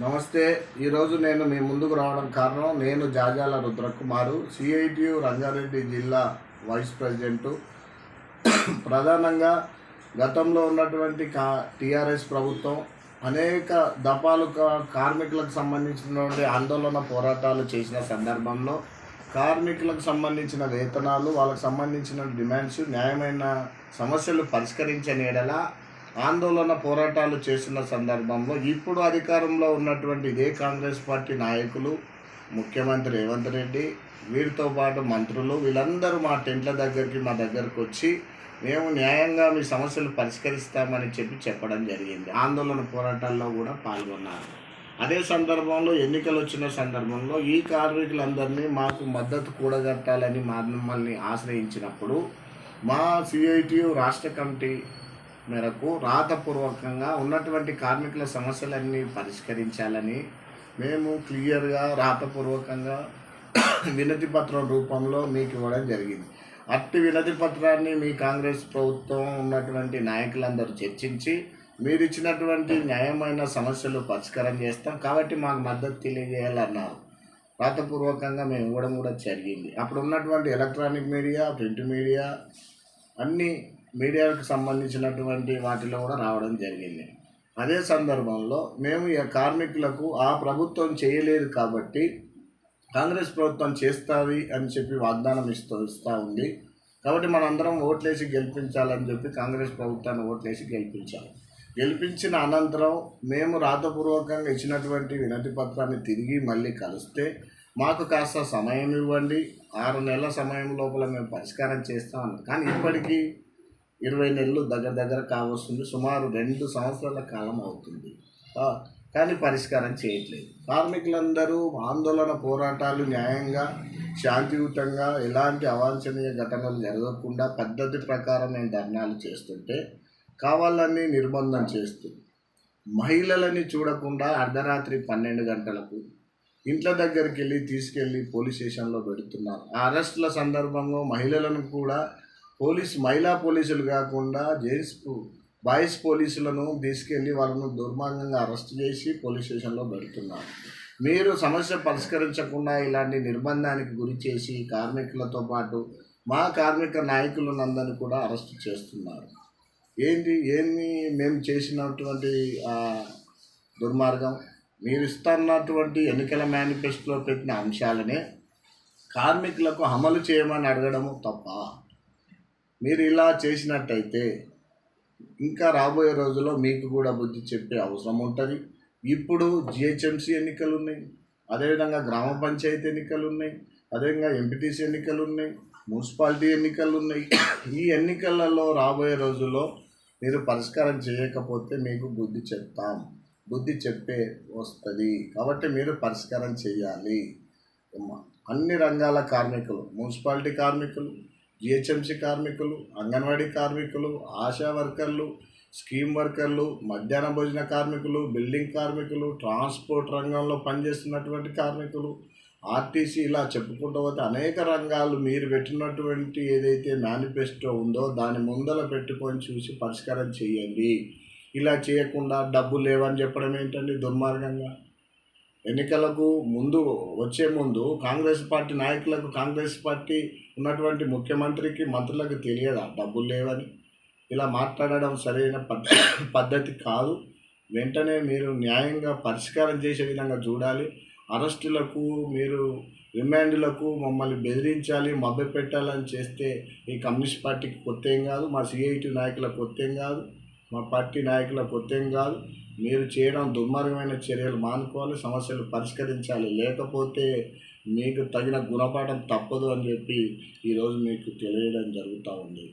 నమస్తే. ఈరోజు నేను మీ ముందుకు రావడం కారణం, నేను జాజాల రుద్రకుమారు, సిఐటియు రంగారెడ్డి జిల్లా వైస్ ప్రెసిడెంటు. ప్రధానంగా గతంలో ఉన్నటువంటి టీఆర్ఎస్ ప్రభుత్వం అనేక దఫాలు కార్మికులకు సంబంధించినటువంటి ఆందోళన పోరాటాలు చేసిన సందర్భంలో కార్మికులకు సంబంధించిన వేతనాలు, వాళ్ళకు సంబంధించిన డిమాండ్స్, న్యాయమైన సమస్యలు పరిష్కరించని ఎడల ఆందోళన పోరాటాలు చేస్తున్న సందర్భంలో ఇప్పుడు అధికారంలో ఉన్నటువంటి ఇదే కాంగ్రెస్ పార్టీ నాయకులు, ముఖ్యమంత్రి రేవంత్ రెడ్డి, వీరితో పాటు మంత్రులు, వీళ్ళందరూ మా టెంట్ల దగ్గరికి, మా దగ్గరకు వచ్చి మేము న్యాయంగా మీ సమస్యలు పరిష్కరిస్తామని చెప్పడం జరిగింది. ఆందోళన పోరాటాల్లో కూడా పాల్గొన్నారు. అదే సందర్భంలో ఎన్నికలు వచ్చిన సందర్భంలో ఈ కార్మికులందరినీ మాకు మద్దతు కూడగట్టాలని మమ్మల్ని ఆశ్రయించినప్పుడు మా సిఐటియు రాష్ట్ర కమిటీ మేరకు రాతపూర్వకంగా ఉన్నటువంటి కార్మికుల సమస్యలన్నీ పరిష్కరించాలని మేము క్లియర్గా రాతపూర్వకంగా వినతి పత్రం రూపంలో మీకు ఇవ్వడం జరిగింది. అట్టి వినతి పత్రాన్ని మీ కాంగ్రెస్ ప్రభుత్వం ఉన్నటువంటి నాయకులందరూ చర్చించి మీరు ఇచ్చినటువంటి న్యాయమైన సమస్యలు పరిష్కారం చేస్తాం కాబట్టి మాకు మద్దతు తెలియజేయాలన్నారు. రాతపూర్వకంగా మేము ఇవ్వడం కూడా జరిగింది. అప్పుడు ఉన్నటువంటి ఎలక్ట్రానిక్ మీడియా, ప్రింట్ మీడియా, అన్ని మీడియాకు సంబంధించినటువంటి వాటిలో కూడా రావడం జరిగింది. అదే సందర్భంలో మేము ఈ కార్మికులకు ఆ ప్రభుత్వం చేయలేదు కాబట్టి కాంగ్రెస్ ప్రభుత్వం చేస్తుంది అని చెప్పి వాగ్దానం ఇస్తూ ఉంది. కాబట్టి మనందరం ఓట్లేసి గెలిపించాలని చెప్పి కాంగ్రెస్ ప్రభుత్వాన్ని ఓట్లేసి గెలిపించిన అనంతరం మేము రాతపూర్వకంగా ఇచ్చినటువంటి వినతి పత్రాన్ని తిరిగి మళ్ళీ కలిస్తే మాకు కాస్త సమయం ఇవ్వండి, 6 నెలల సమయం లోపల మేము పరిష్కారం చేస్తామన్నారు. కానీ ఇప్పటికీ 20 నెలలు దగ్గర కావస్తుంది. సుమారు 2 సంవత్సరాల కాలం అవుతుంది. కానీ పరిష్కారం చేయట్లేదు. కార్మికులందరూ ఆందోళన పోరాటాలు న్యాయంగా, శాంతియుతంగా, ఎలాంటి అవాంఛనీయ ఘటనలు జరగకుండా పద్ధతి ప్రకారం మేము ధర్నాలు చేస్తుంటే కావాలని నిర్బంధం చేస్తూ మహిళలని చూడకుండా అర్ధరాత్రి 12 గంటలకు ఇంట్ల దగ్గరికి తీసుకెళ్ళి పోలీస్ స్టేషన్లో పెడుతున్నారు. ఆ అరెస్టుల సందర్భంగా మహిళలను కూడా మహిళా పోలీసులు కాకుండా బాయ్స్ పోలీసులను తీసుకెళ్ళి వాళ్ళను దుర్మార్గంగా అరెస్ట్ చేసి పోలీస్ స్టేషన్లో పెడుతున్నారు. మీరు సమస్య పరిష్కరించకుండా ఇలాంటి నిర్బంధానికి గురి చేసి కార్మికులతో పాటు మా కార్మిక నాయకులందరినీ కూడా అరెస్ట్ చేస్తున్నారు. ఏంది మేము చేసినటువంటి దుర్మార్గం? మీరు ఇస్తున్నటువంటి ఎన్నికల మేనిఫెస్టోలో పెట్టిన అంశాలనే కార్మికులకు అమలు చేయమని అడగడము తప్ప. మీరు ఇలా చేసినట్టయితే ఇంకా రాబోయే రోజుల్లో మీకు కూడా బుద్ధి చెప్పే అవసరం ఉంటుంది. ఇప్పుడు జిహెచ్ఎంసీ ఎన్నికలు ఉన్నాయి, అదేవిధంగా గ్రామ పంచాయతీ ఎన్నికలు ఉన్నాయి, అదేవిధంగా ఎంపీటీసీ ఎన్నికలు ఉన్నాయి, మున్సిపాలిటీ ఎన్నికలు ఉన్నాయి. ఈ ఎన్నికలలో రాబోయే రోజుల్లో మీరు పరిష్కారం చేయకపోతే మీకు బుద్ధి చెప్పే వస్తుంది. కాబట్టి మీరు పరిష్కారం చేయాలి. అన్ని రంగాల కార్మికులు, మున్సిపాలిటీ కార్మికులు, జిహెచ్ఎంసీ కార్మికులు, అంగన్వాడీ కార్మికులు, ఆశా వర్కర్లు, స్కీమ్ వర్కర్లు, మధ్యాహ్న భోజన కార్మికులు, బిల్డింగ్ కార్మికులు, ట్రాన్స్పోర్ట్ రంగంలో పనిచేస్తున్నటువంటి కార్మికులు, ఆర్టీసీ, ఇలా చెప్పుకుంటూ పోతే అనేక రంగాలు మీరు పెట్టినటువంటి ఏదైతే మేనిఫెస్టో ఉందో దాన్ని ముందర పెట్టుకొని చూసి పరిష్కారం చేయండి. ఇలా చేయకుండా డబ్బులు లేవని చెప్పడం ఏంటండి దుర్మార్గంగా? ఎన్నికలకు వచ్చే ముందు కాంగ్రెస్ పార్టీ నాయకులకు, కాంగ్రెస్ పార్టీ ఉన్నటువంటి ముఖ్యమంత్రికి, మంత్రులకు తెలియదా డబ్బులు లేవని? ఇలా మాట్లాడడం సరైన పద్ధతి కాదు. వెంటనే మీరు న్యాయంగా పరిష్కారం చేసే విధంగా చూడాలి. అరెస్టులకు, మీరు రిమాండ్లకు మమ్మల్ని బెదిరించాలి, మభ్యపెట్టాలని చేస్తే ఈ కమ్యూనిస్ట్ పార్టీకి కొత్త ఏం కాదు, మా సిఐటి నాయకులకు కొత్త ఏం కాదు, మా పార్టీ నాయకులకు కొత్త ఏం కాదు. మీరు చేయడం దుర్మార్గమైన చర్యలు మానుకోవాలి, సమస్యలు పరిష్కరించాలి. లేకపోతే మీకు తగిన గుణపాఠం తప్పదు అని చెప్పి ఈరోజు మీకు తెలియడం జరుగుతూ ఉంది.